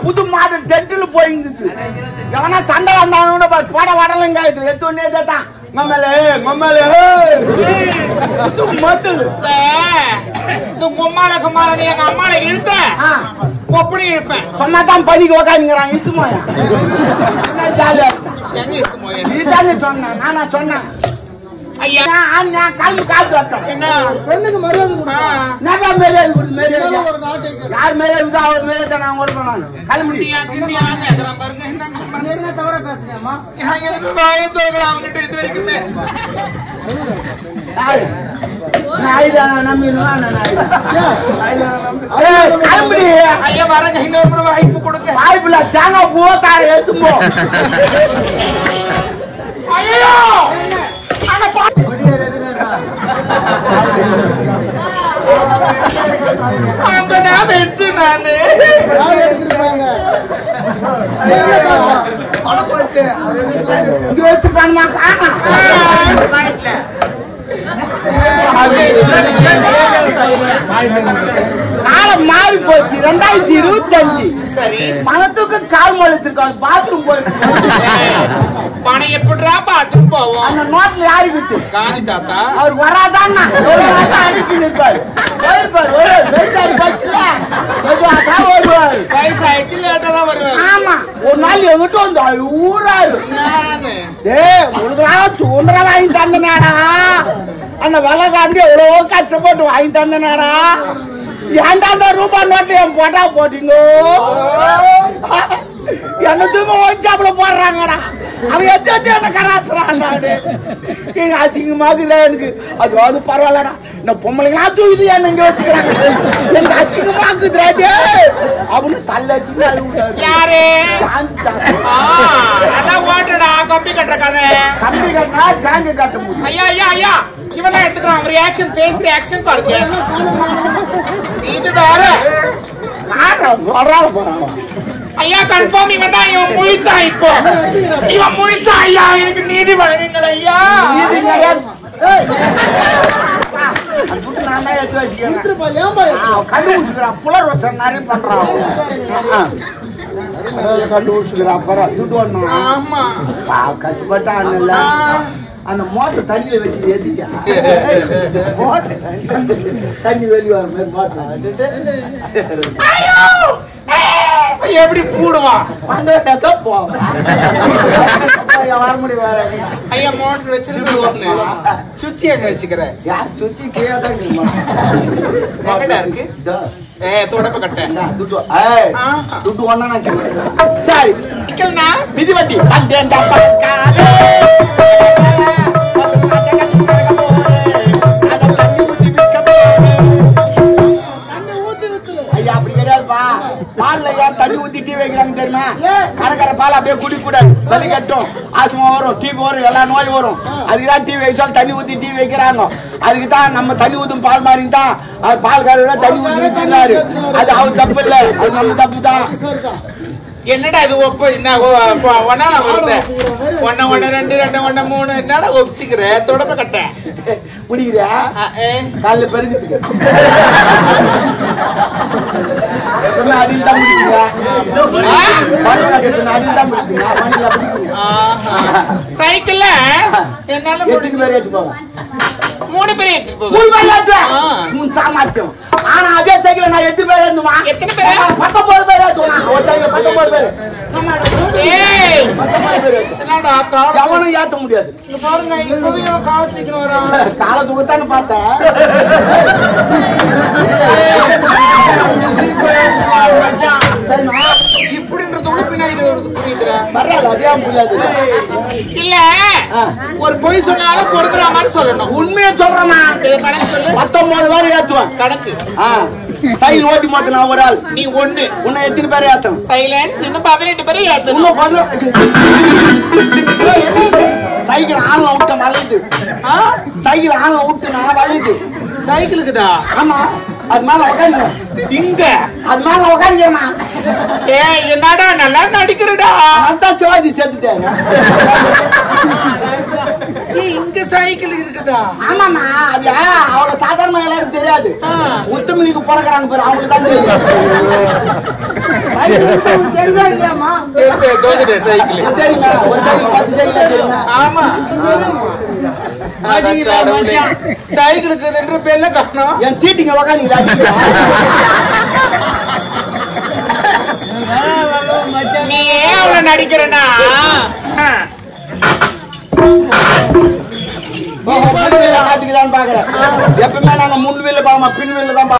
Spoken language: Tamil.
புது மாடு டென்ட்ல போயிருக்கு. எவனா சண்டை வந்தானு போட வடலங்க எடுத்து தான் கும்மால கும்மால நீ எங்க அம்மால இழுத்த எப்படி இருப்பேன் சொன்னாதான் பதிக்கு உக்காந்துங்கிறான் இசுமோயா எங்க இசுமோயா நீ தானே சொன்ன நானா சொன்னேன் ஐயா நான் காலு காத்து வரட்டேன் என்ன பெண்ணுக்கு மரியாதை நான் மரியாதை கொடுத்து மரியாதை யார் மரியாதை அவர் மரியாதை நான் கொடுப்பேன் நான் கிளம்பி பாருங்க என்ன தவிர பேசுறியாமா அவங்ககிட்ட இது வரைக்குமே ஐயா வரங்க இன்னொரு வாய்ப்பு கொடுங்க வாய்ப்புல தேங்காய் பூ தார ஏத்தும்போ ஐயோ அங்கதான் வச்சு நானு இங்க வச்சு பண்ணா காலம் மாறி போச்சு 2025 பணத்துக்கு கால் மழுத்திருக்காங்க பாத்ரூம் போயிருக்கு பணம் எப்படிரா பாத்ரூம் போவோம் அந்த நோட்ல யாரு விட்டு காந்தி தாத்தா அவர் வராதான் அனுப்பி நிற்பாரு வயசாயிடுச்சு லேட்டா தான் வருவாரு ஆமா ஒரு நாள் எங்கிட்ட வந்து ஊராரு சுதந்திரம் வாங்கி தந்தனாடா அந்த விலை காண்டி எவ்வளவோ கஷ்டப்பட்டு வாங்கி தந்தனாடா ஏன்டா ரூபாய் நோட்ல என் போட்டா போட்டீங்க என்ன தூய்மை ஒழிச்சாப்புல போடுறாங்கடா அவன் எத்தி என்ன கராசுறான் எங்க அசிங்கமாக்குதா எனக்கு அது பரவாயில்லடா இந்த பொம்பளைங்களாம் தூக்குது என்ன இங்க வச்சுக்கிறாங்க எனக்கு அசிங்கமாக்குதுடா அப்படின்னு தள்ள வச்சு யாரு ஓட்டுடா கம்பி கட்டுற கதை கம்பி கட்டினா டேங்க் கட்ட முடியும் ஐயா ஐயா ஐயா இவன் தான் எடுத்துக்கிறான் ரியாக்ஷன் பேஸ் ரியாக்ஷன் பாருங்க இது வேற போறாங்க ஐயா கன்ஃபார்ம் இவன் தான் இவன் முழிச்சா இப்போ இவன் முழிச்சா ஐயா எனக்கு நீதி வழங்குங்கள் ஐயா நீதி நான் தான் எடுத்து வச்சுக்கிறேன் கண்டுபிடிச்சுக்கிறான் புலர் வச்ச நிறைய பண்றான் கண்டுபிடிச்சுக்கிறான் அப்புறம் துட்டு வரணும் ஆமா கஷ்டப்பட்டான் அந்த மோட்டர் தண்ணியில வச்சு ஏத்திக்க தண்ணி வெளியே வர மாதிரி மோட்டர் எப்படி கூடுவான் வர முடியும் ஐயா மோட்டர் வச்சிருக்கு சுச்சி எங்க வச்சுக்கிறேன் சுத்தி கீழே எங்கடா இருக்கு தொடப்ப கட்டேன் துட்டு ஒண்ணா சரி மிதி வண்டி ஐயா அப்படி கிடையாதுப்பா பால்ல ஏன் தண்ணி ஊத்தி டீ வைக்கிறாங்க தெரியுமா கரக்கரை பால் அப்படியே குடிக்க கூடாது சளி கட்டும் ஆஸ்மா வரும் டிபி வரும் எல்லா நோய் வரும் அதுக்குதான் டீ வைச்சாலும் தண்ணி ஊத்தி டீ வைக்கிறாங்க அதுக்குதான் நம்ம தண்ணி ஊத்தும் பால் மாதிரி தான் பால் கார தண்ணி ஊத்தி வச்சிருந்தாரு அது அவர் தப்பு இல்ல அது நம்ம தப்பு தான் என்னடா இது ஒப்பு என்ன ஒன்னா வருது 1 1 2 2 1 3 என்னடா ஒப்பிச்சுக்கிற தொடப்ப கட்ட குடிக்கிறியா காலைல பெருகுதுக்கு அதில் தான் சைக்கிள்ல என்னால 3 பேர் ஏற்று போவேன் 3 பேர் ஏற்று சாமர்த்தியம் ஆனா அதே சைக்கிள் நான் 8 பேர் ஏற்றுமா எத்தனை பேர் 19 பேர் ஏற்றுவான் ஒரு சைக்கிள் 19 பேர் எவனும் ஏற்ற முடியாது பாருங்க காலத்துக்கு வரான் காலத்துக்குத்தானு பார்த்தேன் இப்படின்றதோட பின்னாடி புரியுதுற இல்ல ஒரு பொய் சொன்னாலும் பொறுக்கிற மாதிரி சொல்லணும் உண்மையை சொல்றேன் கணக்கு சொல்லு 19 பேர் ஏற்றுவேன் கணக்கு சைக்கிள் ஓட்டி மாத்த நான் ஒரு ஆள் நீ ஒண்ணு உன்னை எத்தனை பேர் ஏத்தணும் சைலன்ஸ் இன்னும் 18 பேர் ஏத்தணும் சைக்கிள் ஆன்ல விட்ட மலையுது சைக்கிள் ஆன்ல விட்டு நான் வலியுது சைக்கிளுக்குதா ஆமா அது மேல உட்காந்து இங்க அது மேல உட்காந்துமா என்னடா நல்லா நடிக்கிறடா அதான் சிவாஜி சேர்த்துட்டாங்க இங்க சைக்கிள் இருக்குதா ஆமாமா அது அவ்வளவு சாதாரண எல்லாரும் தெரியாது உத்தமனுக்கு பிறக்கிறாங்க பேர் அவங்களுக்கு தான் தெரியும் தெரியுதா இல்லையாம்மா? தோங்குது சைக்கிள். சரிம்மா, ஒரு சைக்கிள் 10 சைக்கிள் தெரியுமா? ஆமா சைக்கிளுக்கு நின்று பேர்ல காணும். என் சீட்டிங்க உக்காந்து நீ ஏன் அவனை நடிக்கிறனா பாக்குறேன். எப்பவுமே நாங்க முன் வீல்ல பாக்கமா பின் வீல்ல தான்